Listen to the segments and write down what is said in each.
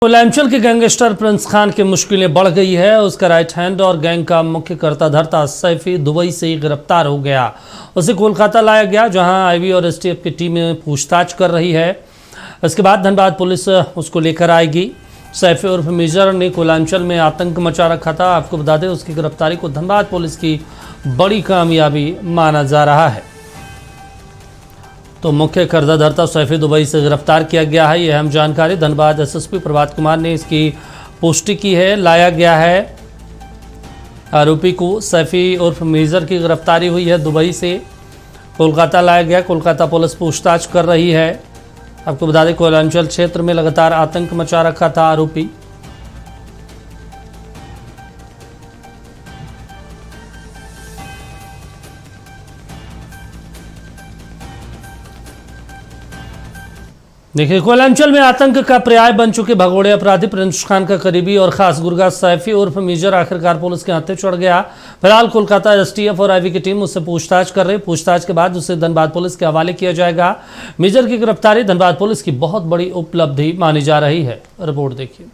कोयलांचल के gangster Prince Khan की मुश्किलें बढ़ गई है। उसका राइट हैंड और गैंग का मुख्य कर्ता धर्ता सैफी दुबई से ही गिरफ्तार हो गया। उसे कोलकाता लाया गया, जहां आईबी और एसटीएफ की टीमें पूछताछ कर रही है। इसके बाद धनबाद पुलिस उसको लेकर आएगी। सैफी उर्फ मेजर ने कोयलांचल में आतंक मचा रखा था। आपको बता दें, उसकी गिरफ्तारी को धनबाद पुलिस की बड़ी कामयाबी माना जा रहा है। तो मुख्य कर्ताधर्ता सैफी दुबई से गिरफ्तार किया गया है। यह अहम जानकारी धनबाद एसएसपी प्रभात कुमार ने इसकी पुष्टि की है। लाया गया है आरोपी को। सैफी उर्फ मेजर की गिरफ्तारी हुई है, दुबई से कोलकाता लाया गया। कोलकाता पुलिस पूछताछ कर रही है। आपको बता दें, कोयलांचल क्षेत्र में लगातार आतंक मचा रखा था आरोपी। देखिए, कोयलांचल में आतंक का पर्याय बन चुके भगोड़े अपराधी प्रिंस खान का करीबी और खास गुर्गा सैफी उर्फ मेजर आखिरकार पुलिस के हाथे चढ़ गया। फिलहाल कोलकाता एसटीएफ और आईबी की टीम उससे पूछताछ कर रही। पूछताछ के बाद उसे धनबाद पुलिस के हवाले किया जाएगा। मेजर की गिरफ्तारी धनबाद पुलिस की बहुत बड़ी उपलब्धि मानी जा रही है। रिपोर्ट देखिए।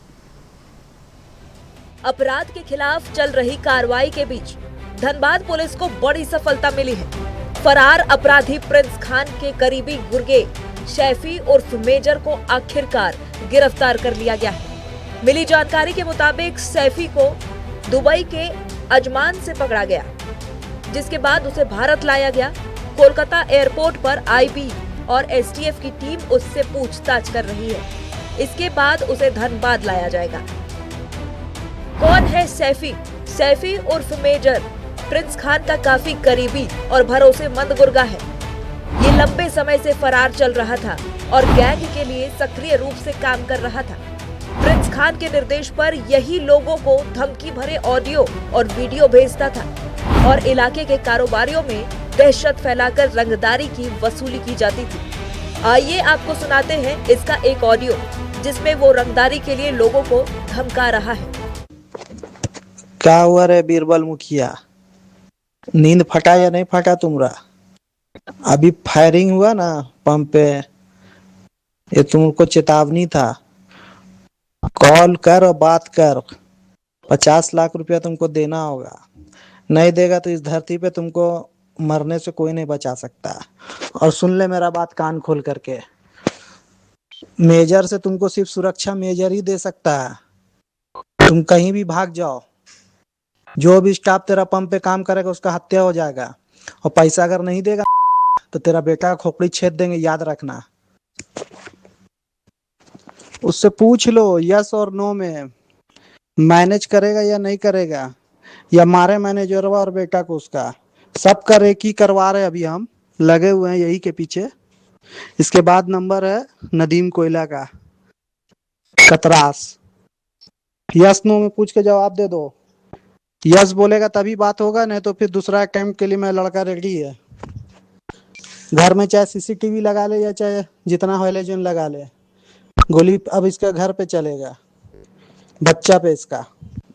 अपराध के खिलाफ चल रही कार्रवाई के बीच धनबाद पुलिस को बड़ी सफलता मिली है। फरार अपराधी प्रिंस खान के करीबी गुर्गे सैफी उर्फ मेजर को आखिरकार गिरफ्तार कर लिया गया है। मिली जानकारी के मुताबिक सैफी को दुबई के अजमान से पकड़ा गया, जिसके बाद उसे भारत लाया गया। कोलकाता एयरपोर्ट पर आईबी और एसटीएफ की टीम उससे पूछताछ कर रही है। इसके बाद उसे धनबाद लाया जाएगा। कौन है सैफी? सैफी उर्फ मेजर प्रिंस खान का काफी करीबी और भरोसेमंद गुर्गा है। ये लंबे समय से फरार चल रहा था और गैंग के लिए सक्रिय रूप से काम कर रहा था। प्रिंस खान के निर्देश पर यही लोगों को धमकी भरे ऑडियो और वीडियो भेजता था और इलाके के कारोबारियों में दहशत फैलाकर रंगदारी की वसूली की जाती थी। आइए आपको सुनाते हैं इसका एक ऑडियो, जिसमें वो रंगदारी के लिए लोगों को धमका रहा है। क्या हुआ रे बीरबल मुखिया, नींद फटा या नहीं फटा तुम्हारा? अभी फायरिंग हुआ ना पंप पे, ये तुमको चेतावनी था। कॉल कर और बात कर। 50 लाख रुपया तुमको देना होगा, नहीं देगा तो इस धरती पे तुमको मरने से कोई नहीं बचा सकता। और सुन ले मेरा बात कान खोल करके, मेजर से तुमको सिर्फ सुरक्षा मेजर ही दे सकता है। तुम कहीं भी भाग जाओ, जो भी स्टाफ तेरा पंप पे काम करेगा उसका हत्या हो जाएगा। और पैसा अगर नहीं देगा तो तेरा बेटा का खोपड़ी छेद देंगे, याद रखना। उससे पूछ लो यस और नो में मैनेज करेगा या नहीं करेगा, या मारे मैनेजरवा और बेटा को उसका। सब कर एक ही करवा रहे, अभी हम लगे हुए हैं यही के पीछे। इसके बाद नंबर है नदीम कोयला का, कतरास। यस नो में पूछ के जवाब दे दो। यस बोलेगा तभी बात होगा, नहीं तो फिर दूसरा अटेम्प्ट के लिए मैं लड़का रेडी है। घर में चाहे सीसीटीवी लगा ले या चाहे जितना हेलोजन लगा ले, गोली अब इसका घर पे चलेगा, बच्चा पे इसका।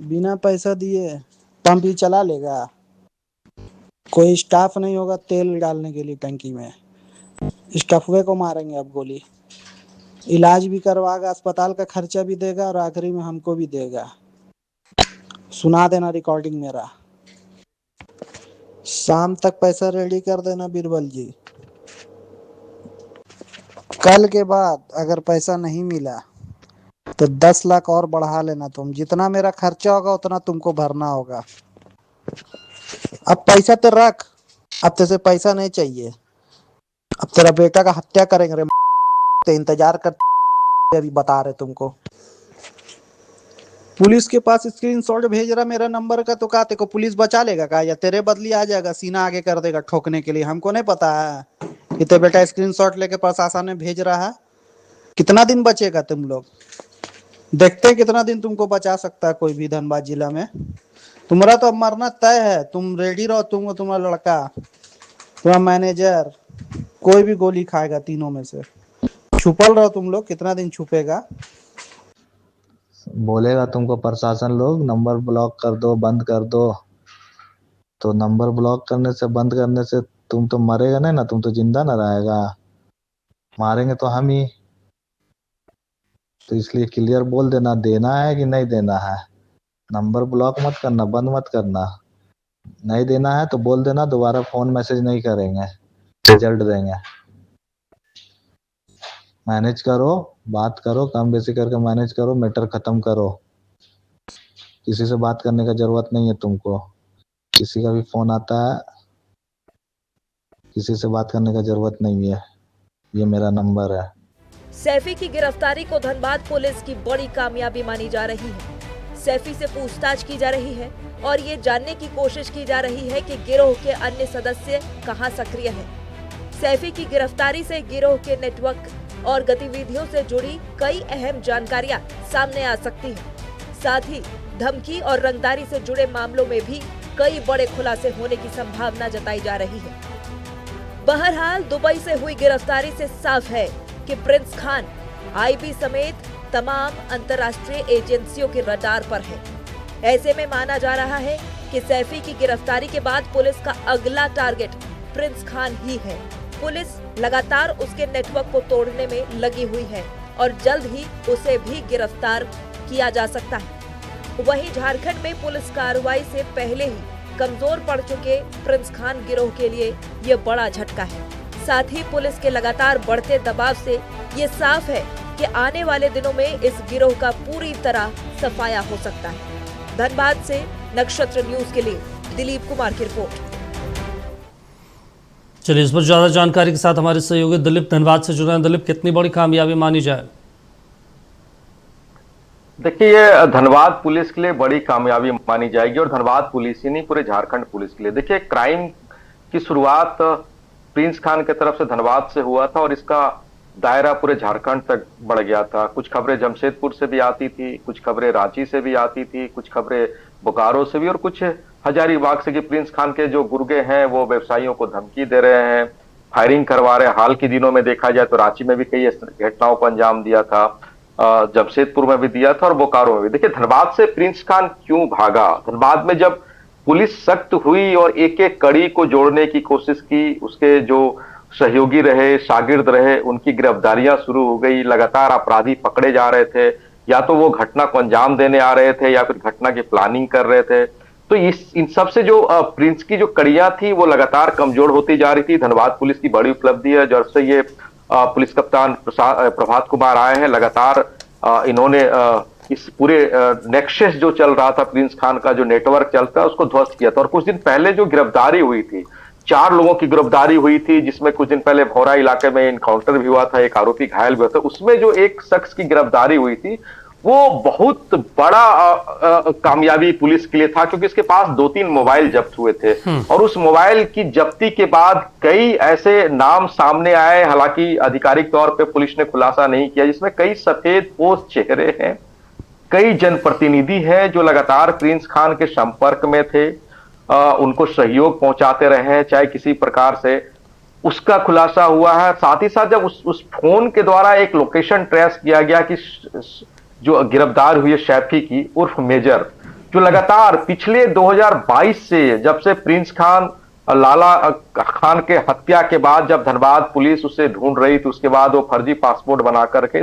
बिना पैसा दिए पंप ही चला लेगा। कोई स्टाफ नहीं होगा तेल डालने के लिए टंकी में, स्टाफवे को मारेंगे अब गोली। इलाज भी करवाएगा, अस्पताल का खर्चा भी देगा और आखिरी में हमको भी देगा। सुना देना रिकॉर्डिंग मेरा। शाम तक पैसा रेडी कर देना बीरबल जी। कल के बाद अगर पैसा नहीं मिला तो 10 लाख और बढ़ा लेना तुम। जितना मेरा खर्चा होगा उतना तुमको भरना होगा। अब पैसा तो रख, अब तेरे से पैसा नहीं चाहिए। अब तेरा बेटा का हत्या करेंगे रे, तो इंतजार कर, अभी बता रहे तुमको। पुलिस के पास स्क्रीनशॉट भेज रहा मेरा नंबर का, तो का तेरे को पुलिस बचा लेगा का, या तेरे बदली आ जाएगा, सीना आगे कर देगा ठोकने के लिए? हमको नहीं पता है कि तेरे बेटा स्क्रीनशॉट लेके प्रशासन में भेज रहा है। कितना दिन बचेगा तुम लोग? देखते हैं कितना दिन तुमको बचा सकता है कोई भी धनबाद जिला में। तुम्हारा तो अब मरना तय है। तुम रेडी रहो, तुम, तुम्हारा लड़का, तुम्हारा मैनेजर, कोई भी गोली खाएगा तीनों में से। छुपल रहो तुम लोग, कितना दिन छुपेगा? बोलेगा तुमको प्रशासन लोग नंबर ब्लॉक कर दो, बंद कर दो। तो नंबर ब्लॉक करने से, बंद करने से तुम तो मरेगा नहीं ना, तुम तो जिंदा ना रहेगा। मारेंगे तो हम ही। तो इसलिए क्लियर बोल देना, देना है कि नहीं देना है। नंबर ब्लॉक मत करना, बंद मत करना। नहीं देना है तो बोल देना, दोबारा फोन मैसेज नहीं करेंगे, रिजल्ट देंगे। मैनेज करो, बात करो, कम बेसी करके मैनेज करो, मैटर खत्म करो। किसी से बात करने का जरूरत नहीं है तुमको। किसी का भी फोन आता है, किसी से बात करने का जरूरत नहीं है। ये मेरा नंबर है। सैफी की गिरफ्तारी को धनबाद पुलिस की बड़ी कामयाबी मानी जा रही है। सैफी से पूछताछ की जा रही है और ये जानने की कोशिश की जा रही है कि गिरोह के अन्य सदस्य कहां सक्रिय हैं। सैफी की गिरफ्तारी से गिरोह के नेटवर्क और गतिविधियों से जुड़ी कई अहम जानकारियां सामने आ सकती हैं। साथ ही धमकी और रंगदारी से जुड़े मामलों में भी कई बड़े खुलासे होने की संभावना जताई जा रही है। बहरहाल दुबई से हुई गिरफ्तारी से साफ है कि प्रिंस खान आईबी समेत तमाम अंतर्राष्ट्रीय एजेंसियों के रडार पर है। ऐसे में माना जा रहा है कि सैफी की गिरफ्तारी के बाद पुलिस का अगला टारगेट प्रिंस खान ही है। पुलिस लगातार उसके नेटवर्क को तोड़ने में लगी हुई है और जल्द ही उसे भी गिरफ्तार किया जा सकता है। वहीं झारखंड में पुलिस कार्रवाई से पहले ही कमजोर पड़ चुके प्रिंस खान गिरोह के लिए ये बड़ा झटका है। साथ ही पुलिस के लगातार बढ़ते दबाव से ये साफ है कि आने वाले दिनों में इस गिरोह का पूरी तरह सफाया हो सकता है। धनबाद से नक्षत्र न्यूज के लिए दिलीप कुमार की रिपोर्ट। चलिए, इस पर ज़्यादा जानकारी के साथ हमारे सहयोगी दिलीप धनबाद से जुड़े हैं। दिलीप, कितनी बड़ी कामयाबी मानी जाए? देखिए, ये धनबाद पुलिस के लिए बड़ी कामयाबी मानी जाएगी और धनबाद पुलिस ही नहीं, पूरे झारखंड पुलिस के लिए। देखिए, क्राइम की शुरुआत प्रिंस खान की तरफ से धनबाद से हुआ था और इसका दायरा पूरे झारखंड तक बढ़ गया था। कुछ खबरें जमशेदपुर से भी आती थी, कुछ खबरें रांची से भी आती थी, कुछ खबरें बोकारो से भी और कुछ हजारीबाग से कि प्रिंस खान के जो गुर्गे हैं वो व्यवसायियों को धमकी दे रहे हैं, फायरिंग करवा रहे हैं। हाल के दिनों में देखा जाए तो रांची में भी कई घटनाओं को अंजाम दिया था, जमशेदपुर में भी दिया था और बोकारो में भी। देखिए, धनबाद से प्रिंस खान क्यों भागा? धनबाद में जब पुलिस सख्त हुई और एक एक कड़ी को जोड़ने की कोशिश की, उसके जो सहयोगी रहे, शागिर्द रहे, उनकी गिरफ्तारियां शुरू हो गई। लगातार अपराधी पकड़े जा रहे थे, या तो वो घटना को अंजाम देने आ रहे थे या फिर घटना की प्लानिंग कर रहे थे। तो इन सब से जो प्रिंस की जो कड़ियां थी वो लगातार कमजोर होती जा रही थी। धनबाद पुलिस की बड़ी उपलब्धि है जब से ये पुलिस कप्तान प्रभात कुमार आए हैं। लगातार इन्होंने इस पूरे नेक्सस जो चल रहा था, प्रिंस खान का जो नेटवर्क चलता है, उसको ध्वस्त किया था। और कुछ दिन पहले जो गिरफ्तारी हुई थी, 4 लोगों की गिरफ्तारी हुई थी, जिसमें कुछ दिन पहले भौरा इलाके में इनकाउंटर भी हुआ था, एक आरोपी घायल भी हुआ था। उसमें जो एक शख्स की गिरफ्तारी हुई थी वो बहुत बड़ा कामयाबी पुलिस के लिए था, क्योंकि इसके पास 2-3 मोबाइल जब्त हुए थे और उस मोबाइल की जब्ती के बाद कई ऐसे नाम सामने आए। हालांकि आधिकारिक तौर पे पुलिस ने खुलासा नहीं किया, जिसमें कई सफेदपोश चेहरे हैं, कई जनप्रतिनिधि हैं जो लगातार प्रिंस खान के संपर्क में थे, उनको सहयोग पहुंचाते रहे हैं चाहे किसी प्रकार से, उसका खुलासा हुआ है। साथ ही साथ जब उस फोन के द्वारा एक लोकेशन ट्रेस किया गया कि जो गिरफ्तार हुई है सैफी की उर्फ मेजर, जो लगातार पिछले 2022 से, जब से प्रिंस खान लाला खान के हत्या के बाद जब धनबाद पुलिस उसे ढूंढ रही थी, उसके बाद वो फर्जी पासपोर्ट बना करके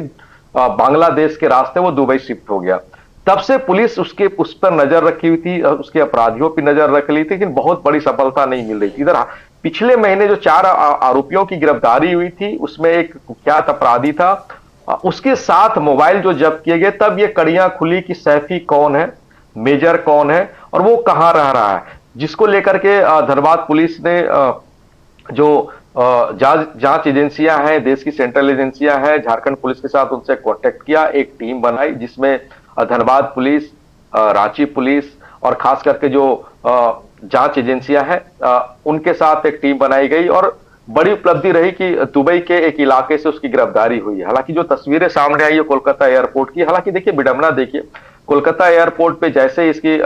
बांग्लादेश के रास्ते वो दुबई शिफ्ट हो गया। तब से पुलिस उस पर नजर रखी हुई थी, उसके अपराधियों पर नजर रख ली थी, लेकिन बहुत बड़ी सफलता नहीं मिल रही थी। इधर पिछले महीने जो 4 आरोपियों की गिरफ्तारी हुई थी, उसमें एक कुख्यात अपराधी था, उसके साथ मोबाइल जो जब्त किए गए, तब ये कड़ियां खुली कि सैफी कौन है, मेजर कौन है और वो कहां रह रहा है, जिसको लेकर के धनबाद पुलिस ने जो जांच एजेंसियां हैं, देश की सेंट्रल एजेंसियां हैं, झारखंड पुलिस के साथ उनसे कांटेक्ट किया, एक टीम बनाई जिसमें धनबाद पुलिस, रांची पुलिस और खास करके जो जांच एजेंसियां हैं उनके साथ एक टीम बनाई गई और बड़ी उपलब्धि रही कि दुबई के एक इलाके से उसकी गिरफ्तारी हुई है। हालांकि जो तस्वीरें सामने आई है कोलकाता एयरपोर्ट की, हालांकि देखिए विडंबना देखिए, कोलकाता एयरपोर्ट पे जैसे इसकी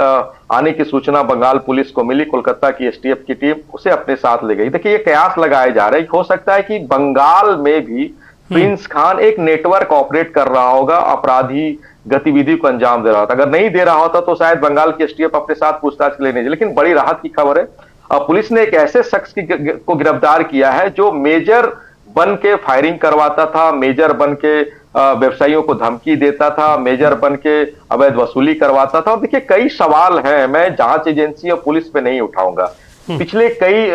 आने की सूचना बंगाल पुलिस को मिली, कोलकाता की एसटीएफ की टीम उसे अपने साथ ले गई। देखिए ये कयास लगाए जा रहे हैं, हो सकता है कि बंगाल में भी प्रिंस खान एक नेटवर्क ऑपरेट कर रहा होगा, अपराधी गतिविधि को अंजाम दे रहा होता। अगर नहीं दे रहा होता तो शायद बंगाल की एसटीएफ अपने साथ पूछताछ के लिए नहीं। लेकिन बड़ी राहत की खबर है, पुलिस ने एक ऐसे शख्स को गिरफ्तार किया है जो मेजर बन के फायरिंग करवाता था, मेजर बन के व्यवसायियों को धमकी देता था, मेजर बन के अवैध वसूली करवाता था। और देखिए कई सवाल हैं, मैं जांच एजेंसी और पुलिस पे नहीं उठाऊंगा। पिछले कई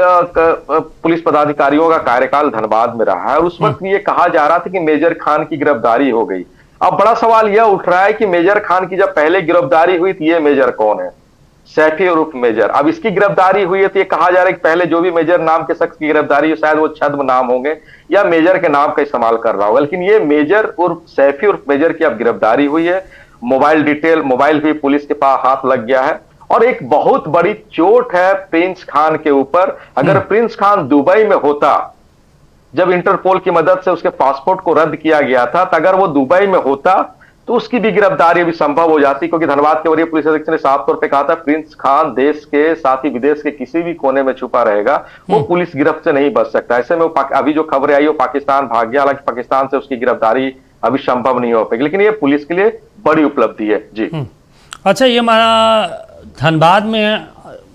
पुलिस पदाधिकारियों का कार्यकाल धनबाद में रहा है और उस वक्त ये कहा जा रहा था कि मेजर खान की गिरफ्तारी हो गई। अब बड़ा सवाल यह उठ रहा है कि मेजर खान की जब पहले गिरफ्तारी हुई थी, ये मेजर कौन है? सैफी उर्फ मेजर। अब इसकी गिरफ्तारी हुई है तो ये कहा जा रहा है कि पहले जो भी मेजर नाम के शख्स की गिरफ्तारी है शायद वो छद्म नाम होंगे या मेजर के नाम का इस्तेमाल कर रहा होगा, लेकिन ये मेजर उर्फ सैफी उर्फ मेजर की अब गिरफ्तारी हुई है। मोबाइल भी पुलिस के पास हाथ लग गया है और एक बहुत बड़ी चोट है प्रिंस खान के ऊपर। अगर प्रिंस खान दुबई में होता, जब इंटरपोल की मदद से उसके पासपोर्ट को रद्द किया गया था, तो अगर वो दुबई में होता तो उसकी भी गिरफ्तारी भी संभव हो जाती, क्योंकि धनबाद के वरीय पुलिस अधीक्षक ने साफ तौर पे कहा था प्रिंस खान देश के साथ ही विदेश के किसी भी कोने में छुपा रहेगा, वो पुलिस गिरफ्त से नहीं बच सकता। ऐसे में अभी जो खबरें आई वो पाकिस्तान भाग गया, हालांकि पाकिस्तान से उसकी गिरफ्तारी अभी संभव नहीं हो पाएगी, लेकिन ये पुलिस के लिए बड़ी उपलब्धि है। जी अच्छा, ये हमारा धनबाद में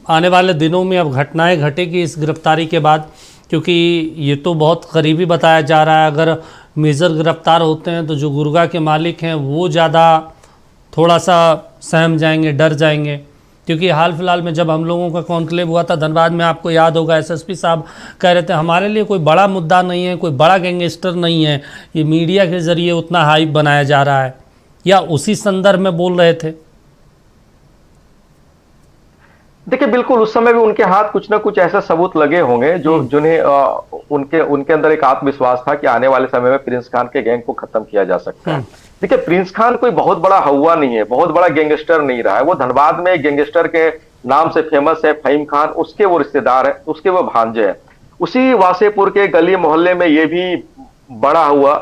आने वाले दिनों में अब घटनाएं घटेगी इस गिरफ्तारी के बाद, क्योंकि ये तो बहुत करीबी बताया जा रहा है। अगर मेजर गिरफ्तार होते हैं तो जो गुर्गा के मालिक हैं वो ज़्यादा थोड़ा सा सहम जाएंगे, डर जाएंगे, क्योंकि हाल फिलहाल में जब हम लोगों का कॉन्क्लेव हुआ था धनबाद में, आपको याद होगा एसएसपी साहब कह रहे थे हमारे लिए कोई बड़ा मुद्दा नहीं है, कोई बड़ा गैंगस्टर नहीं है, ये मीडिया के ज़रिए उतना हाइप बनाया जा रहा है, या उसी संदर्भ में बोल रहे थे? देखिए बिल्कुल उस समय भी उनके हाथ कुछ ना कुछ ऐसा सबूत लगे होंगे जो जिन्हें उनके अंदर एक आत्मविश्वास था कि आने वाले समय में प्रिंस खान के गैंग को खत्म किया जा सकता है। देखिए प्रिंस खान कोई बहुत बड़ा हवा नहीं है, बहुत बड़ा गैंगस्टर नहीं रहा है। वो धनबाद में गैंगस्टर के नाम से फेमस है फहीम खान, उसके वो रिश्तेदार है, उसके वो भांजे हैं। उसी वासेपुर के गली मोहल्ले में ये भी बड़ा हुआ,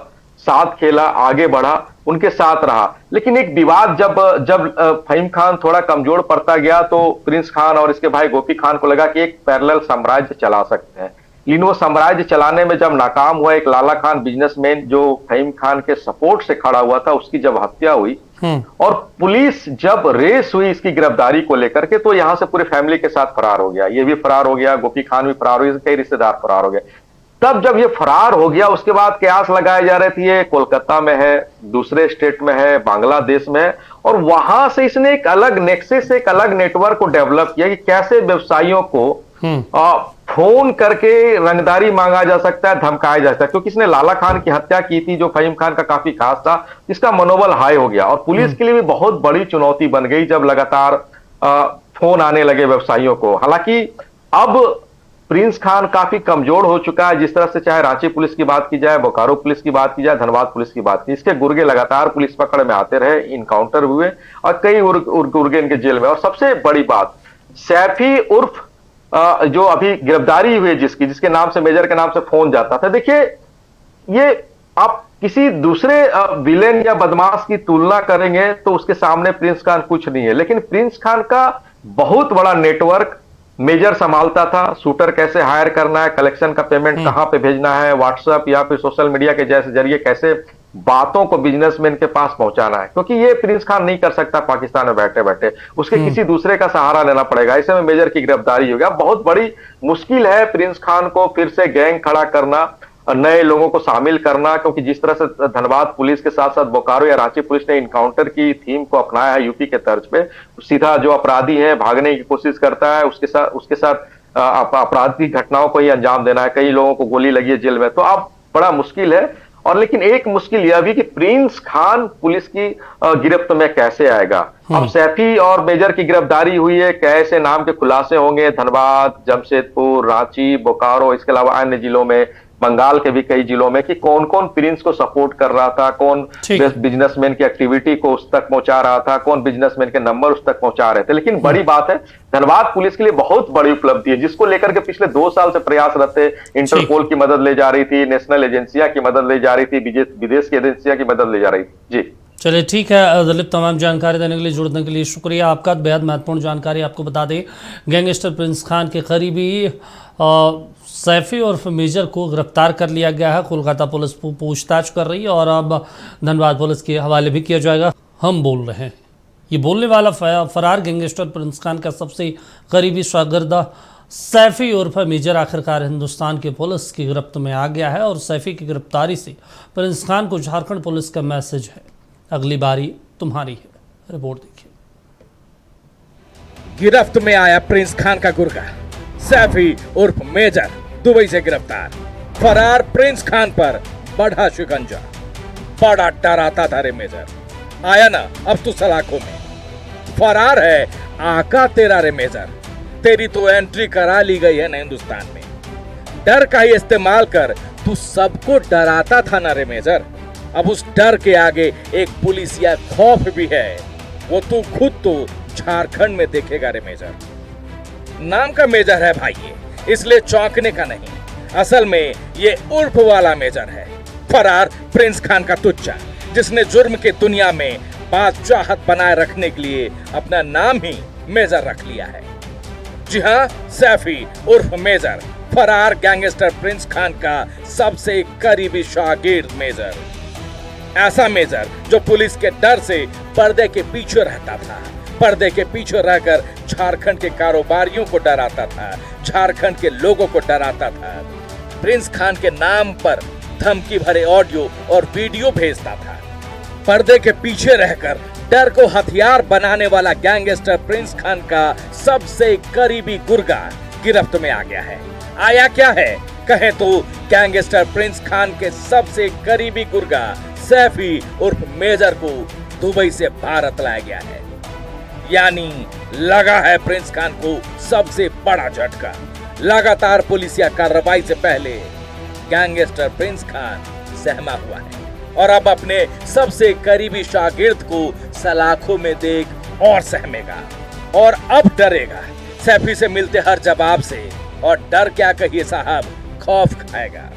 साथ खेला, आगे बढ़ा, उनके साथ रहा। लेकिन एक विवाद जब फहीम खान थोड़ा कमजोर पड़ता गया तो प्रिंस खान और इसके भाई गोपी खान को लगा कि एक पैरेलल साम्राज्य चला सकते हैं। लेकिन वो साम्राज्य चलाने में जब नाकाम हुआ, एक लाला खान बिजनेसमैन जो फहीम खान के सपोर्ट से खड़ा हुआ था, उसकी जब हत्या हुई और पुलिस जब रेस हुई इसकी गिरफ्तारी को लेकर के, तो यहां से पूरी फैमिली के साथ फरार हो गया। ये भी फरार हो गया, गोपी खान भी फरार हो गए, कई रिश्तेदार फरार हो गए। तब जब ये फरार हो गया उसके बाद कयास लगाए जा रहे थे ये कोलकाता में है, दूसरे स्टेट में है, बांग्लादेश में है, और वहां से इसने एक अलग नेक्सस, एक अलग नेटवर्क को डेवलप किया कि कैसे व्यवसायियों को फोन करके रंगदारी मांगा जा सकता है, धमकाया जा सकता है। क्योंकि इसने लाला खान की हत्या की थी जो फहीम खान का काफी खास था, इसका मनोबल हाई हो गया और पुलिस के लिए भी बहुत बड़ी चुनौती बन गई जब लगातार फोन आने लगे व्यवसायियों को। हालांकि अब प्रिंस खान काफी कमजोर हो चुका है, जिस तरह से चाहे रांची पुलिस की बात की जाए, बोकारो पुलिस की बात की जाए, धनबाद पुलिस की बात की, इसके गुर्गे लगातार पुलिस पकड़ में आते रहे, इनकाउंटर हुए और कई गुर्गे इनके जेल में। और सबसे बड़ी बात, सैफी उर्फ जो अभी गिरफ्तारी हुई जिसके नाम से, मेजर के नाम से फोन जाता था, देखिए ये आप किसी दूसरे विलेन या बदमाश की तुलना करेंगे तो उसके सामने प्रिंस खान कुछ नहीं है। लेकिन प्रिंस खान का बहुत बड़ा नेटवर्क मेजर संभालता था, शूटर कैसे हायर करना है, कलेक्शन का पेमेंट कहां पे भेजना है, व्हाट्सएप या फिर सोशल मीडिया के जैसे जरिए कैसे बातों को बिजनेसमैन के पास पहुंचाना है, क्योंकि ये प्रिंस खान नहीं कर सकता पाकिस्तान में बैठे बैठे, उसके किसी दूसरे का सहारा लेना पड़ेगा। ऐसे में मेजर की गिरफ्तारी हो गया। बहुत बड़ी मुश्किल है प्रिंस खान को फिर से गैंग खड़ा करना, नए लोगों को शामिल करना, क्योंकि जिस तरह से धनबाद पुलिस के साथ साथ बोकारो या रांची पुलिस ने इनकाउंटर की थीम को अपनाया है यूपी के तर्ज पे, सीधा जो अपराधी है भागने की कोशिश करता है, उसके साथ आपराधिक घटनाओं को ही अंजाम देना है। कई लोगों को गोली लगी है जेल में, तो अब बड़ा मुश्किल है। और लेकिन एक मुश्किल यह भी कि प्रिंस खान पुलिस की गिरफ्त में कैसे आएगा। अब सैफी और मेजर की गिरफ्तारी हुई है, कैसे नाम के खुलासे होंगे धनबाद, जमशेदपुर, रांची, बोकारो, इसके अलावा अन्य जिलों में, बंगाल के भी कई जिलों में, कि कौन कौन प्रिंस को सपोर्ट कर रहा था, कौन बिजनेसमैन की एक्टिविटी को उस तक पहुंचा रहा था, कौन बिजनेसमैन के नंबर उस तक पहुंचा रहे थे। लेकिन बड़ी बात है, धनबाद पुलिस के लिए बहुत बड़ी उपलब्धि है, जिसको लेकर के पिछले 2 साल से प्रयासरत थे। इंटरपोल की मदद ले जा रही थी, नेशनल एजेंसियां की मदद ले जा रही थी, विदेश की एजेंसियां की मदद ले जा रही थी। जी चलिए ठीक है दिलीप, तमाम जानकारी देने के लिए, जुड़ने के लिए शुक्रिया आपका। बेहद महत्वपूर्ण जानकारी आपको बता दें, गैंगस्टर प्रिंस खान के करीबी सैफी और मेजर को गिरफ्तार कर लिया गया है। कोलकाता पुलिस पूछताछ कर रही है और अब धनबाद पुलिस के हवाले भी किया जाएगा। हम बोल रहे हैं, ये बोलने वाला फरार गैंगस्टर प्रिंस खान का सबसे करीबी शागिर्द सैफी उर्फ मेजर आखिरकार हिंदुस्तान की पुलिस की गिरफ्त में आ गया है और सैफी की गिरफ्तारी से प्रिंस खान को झारखंड पुलिस का मैसेज है, अगली बारी तुम्हारी है। रिपोर्ट देखिए। गिरफ्त में आया प्रिंस खान का गुर्गा सैफी उर्फ मेजर दुबई से गिरफ्तार। फरार प्रिंस खान पर बढ़ा शिकंजा। बड़ा डराता था रे मेजर, आया ना अब तू सलाखों में। फरार है आका तेरा रे मेजर, तेरी तो एंट्री करा ली गई है ना हिंदुस्तान में। डर का ही इस्तेमाल कर तू सबको डराता था ना रे मेजर। अब उस डर के आगे एक पुलिसिया खौफ भी है, वो तू खुद तो झारखंड में देखेगा रे मेजर। नाम का मेजर है भाई ये, इसलिए चौंकने का नहीं। असल में ये उर्फ वाला मेजर है, फरार प्रिंस खान का तुच्चा, जिसने जुर्म की दुनिया में बादशाहत बनाए रखने के लिए अपना नाम ही मेजर रख लिया है। जी हाँ, सैफी उर्फ मेजर, फरार गैंगस्टर प्रिंस खान का सबसे करीबी शागिर्द मेजर। ऐसा मेजर जो पुलिस के डर से पर्दे के पीछे रहता था, पर्दे के पीछे रहकर झारखंड के कारोबारियों को डराता था, झारखंड के लोगों को डराता था। प्रिंस खान के नाम पर धमकी भरे ऑडियो और वीडियो भेजता था। पर्दे के पीछे रहकर डर को हथियार बनाने वाला गैंगस्टर प्रिंस खान का सबसे करीबी गुर्गा गिरफ्त में आ गया है। आया क्या है, कहें तो गैंगस्टर प्रिंस खान के सबसे करीबी गुर्गा सैफी उर्फ मेजर को दुबई से भारत लाया गया है। यानी लगा है प्रिंस खान को सबसे बड़ा झटका। लगातार पुलिसिया कार्रवाई से पहले गैंगस्टर प्रिंस खान सहमा हुआ है और अब अपने सबसे करीबी शागिर्द को सलाखों में देख और सहमेगा और अब डरेगा सैफी से मिलते हर जवाब से। और डर क्या कहिए साहब, खौफ खाएगा।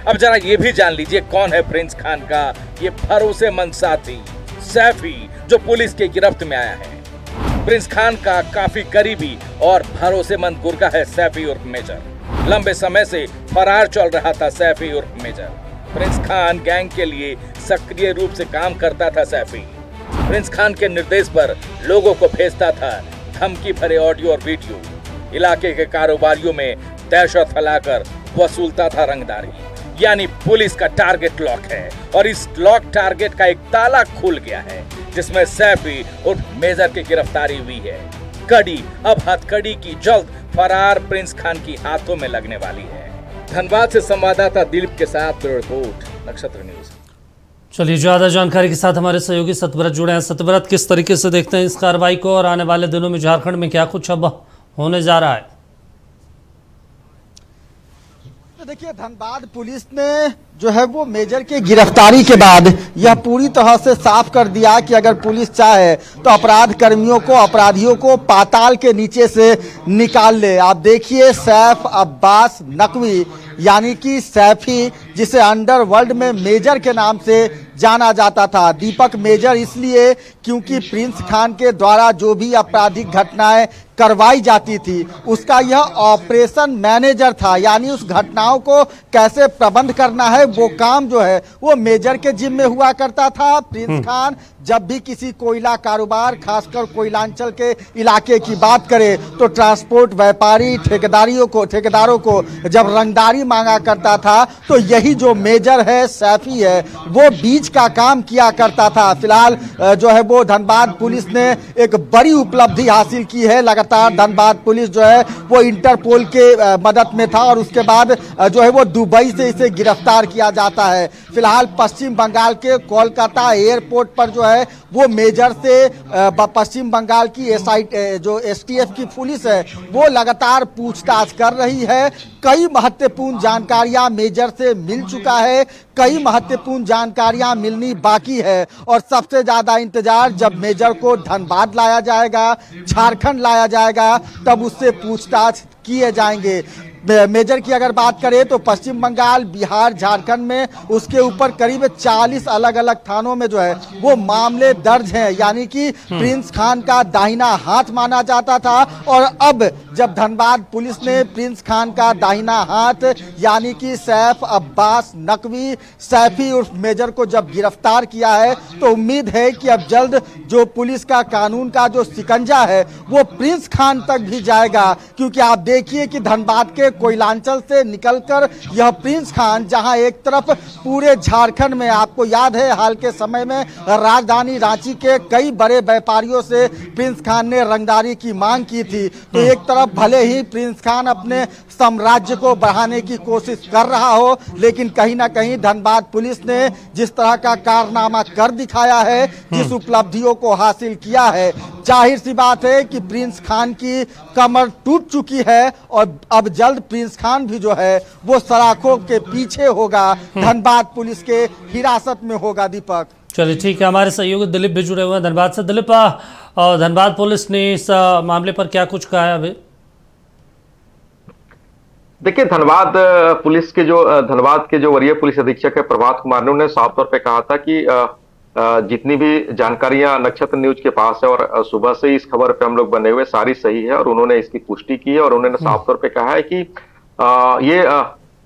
अब जरा ये भी जान लीजिए कौन है प्रिंस खान का ये भरोसेमंद साथी सैफी, जो पुलिस के गिरफ्त में आया है। प्रिंस खान का काफी करीबी और भरोसेमंद गुर्गा है सैफी उर्फ मेजर। लंबे समय से फरार चल रहा था सैफी उर्फ मेजर। प्रिंस खान गैंग के लिए सक्रिय रूप से काम करता था सैफी। प्रिंस खान के निर्देश पर लोगों को भेजता था धमकी भरे ऑडियो और वीडियो। इलाके के कारोबारियों में दहशत फैलाकर वसूलता था रंगदारी। यानी पुलिस का टारगेट लॉक है और इस लॉक टारगेट का एक ताला खुल गया है, जिसमें सैफी उर्फ मेजर की गिरफ्तारी हुई है। कड़ी अब हथकड़ी की जल्द फरार प्रिंस खान की हाथों में लगने वाली है। धनबाद से संवाददाता दिलीप के साथ रिपोर्ट, नक्षत्र न्यूज। चलिए, ज्यादा जानकारी के साथ हमारे सहयोगी सतव्रत जुड़े हैं। सतव्रत, किस तरीके से देखते हैं इस कार्रवाई को और आने वाले दिनों में झारखंड में क्या कुछ अब होने जा रहा है? देखिए, धनबाद पुलिस ने जो है वो मेजर के गिरफ्तारी के बाद यह पूरी तरह से साफ कर दिया कि अगर पुलिस चाहे तो अपराध कर्मियों को, अपराधियों को पाताल के नीचे से निकाल ले। आप देखिए, सैफ अब्बास नकवी यानी कि सैफी, जिसे अंडरवर्ल्ड में मेजर के नाम से जाना जाता था। दीपक मेजर इसलिए क्योंकि प्रिंस खान के द्वारा जो भी आपराधिक घटनाएं करवाई जाती थी उसका यह ऑपरेशन मैनेजर था। यानी उस घटनाओं को कैसे प्रबंध करना है वो काम जो है वो मेजर के जिम्मे हुआ करता था। प्रिंस खान जब भी किसी कोयला कारोबार, खासकर कोयलांचल के इलाके की बात करे तो ट्रांसपोर्ट व्यापारी ठेकेदारों को जब रंगदारी मांगा करता था तो यही जो मेजर है, सैफी है, वो बीच का काम किया करता था। फिलहाल जो है वो धनबाद पुलिस ने एक बड़ी उपलब्धि हासिल की है। लगातार धनबाद पुलिस जो है वो इंटरपोल के मदद में था और उसके बाद जो है वो दुबई से इसे गिरफ्तार किया जाता है। फिलहाल पश्चिम बंगाल के कोलकाता एयरपोर्ट पर जो है वो मेजर से पश्चिम बंगाल की जो एसटीएफ की पुलिस है वो लगातार पूछताछ कर रही है। कई महत्वपूर्ण जानकारियां मेजर से मिल चुका है, कई महत्वपूर्ण जानकारियां मिलनी बाकी है और सबसे ज्यादा इंतजार जब मेजर को धनबाद लाया जाएगा, झारखंड लाया जाएगा, तब उससे पूछताछ किए जाएंगे। मेजर की अगर बात करें तो पश्चिम बंगाल, बिहार, झारखंड में उसके ऊपर करीब 40 अलग अलग थानों में जो है वो मामले दर्ज हैं। यानी कि प्रिंस खान का दाहिना हाथ माना जाता था और अब जब धनबाद पुलिस ने प्रिंस खान का दाहिना हाथ यानी कि सैफ अब्बास नकवी, सैफी उर्फ मेजर को जब गिरफ्तार किया है तो उम्मीद है कि अब जल्द जो पुलिस का कानून का जो शिकंजा है वो प्रिंस खान तक भी जाएगा। क्योंकि आप देखिए कि धनबाद के कोयलांचल से निकलकर यह प्रिंस खान, जहां एक तरफ पूरे झारखंड में, आपको याद है हाल के समय में राजधानी रांची के कई बड़े व्यापारियों से प्रिंस खान ने रंगदारी की मांग की थी, तो एक तरफ भले ही प्रिंस खान अपने साम्राज्य को बढ़ाने की कोशिश कर रहा हो, लेकिन कहीं ना कहीं धनबाद पुलिस ने जिस तरह का कारनामा कर दिखाया है, जिस उपलब्धियों को हासिल किया है, जाहिर सी बात है कि प्रिंस खान की कमर टूट चुकी है और अब जल्द प्रिंस खान भी जो है वो सलाखों के पीछे होगा, धनबाद पुलिस के हिरासत में होगा। दीपक, चलिए ठीक है, हमारे सहयोगी दिलीप भी जुड़े हुए हैं धनबाद से। दिलीप, धनबाद पुलिस ने इस मामले पर क्या कुछ कहा है अभी? देखिए, धनबाद के जो वरीय पुलिस अधीक्षक है प्रभात कुमार ने उन्होंने साफ तौर पे कहा था कि जितनी भी जानकारियां नक्षत्र न्यूज के पास है और सुबह से ही इस खबर पे हम लोग बने हुए सारी सही है और उन्होंने इसकी पुष्टि की है और उन्होंने साफ तौर पे कहा है कि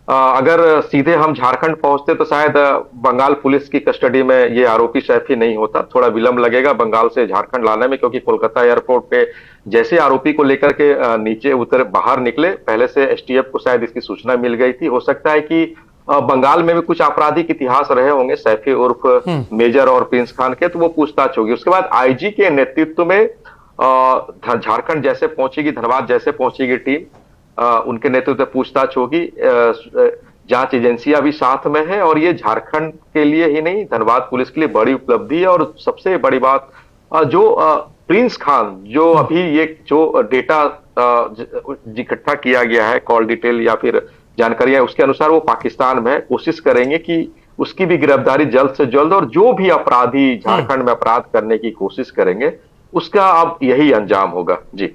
अगर सीधे हम झारखंड पहुंचते तो शायद बंगाल पुलिस की कस्टडी में ये आरोपी सैफी नहीं होता, थोड़ा विलंब लगेगा बंगाल से झारखंड लाने में, क्योंकि कोलकाता एयरपोर्ट पे जैसे आरोपी को लेकर के नीचे उतर बाहर निकले, पहले से एसटीएफ को शायद इसकी सूचना मिल गई थी। हो सकता है कि बंगाल में भी कुछ आपराधिक इतिहास रहे होंगे सैफी उर्फ मेजर और प्रिंस खान के, तो वो पूछताछ होगी। उसके बाद आईजी के नेतृत्व में झारखंड जैसे पहुंचेगी, धनबाद जैसे पहुंचेगी टीम, उनके नेतृत्व में पूछताछ होगी। जांच एजेंसियां भी साथ में है और ये झारखंड के लिए ही नहीं, धनबाद पुलिस के लिए बड़ी उपलब्धि है। और सबसे बड़ी बात, जो प्रिंस खान, जो अभी ये जो डेटा इकट्ठा किया गया है, कॉल डिटेल या फिर जानकारियां, उसके अनुसार वो पाकिस्तान में कोशिश करेंगे कि उसकी भी गिरफ्तारी जल्द से जल्द, और जो भी अपराधी झारखंड में अपराध करने की कोशिश करेंगे उसका अब यही अंजाम होगा। जी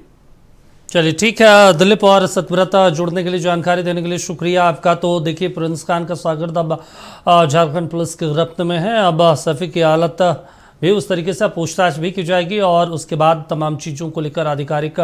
चलिए ठीक है दिलीप, और सतव्रत जुड़ने के लिए, जानकारी देने के लिए शुक्रिया आपका। तो देखिए, प्रिंस खान का शागिर्द अब झारखंड पुलिस की गिरफ्त में है। अब सैफी की हालत भी उस तरीके से पूछताछ भी की जाएगी और उसके बाद तमाम चीज़ों को लेकर आधिकारिक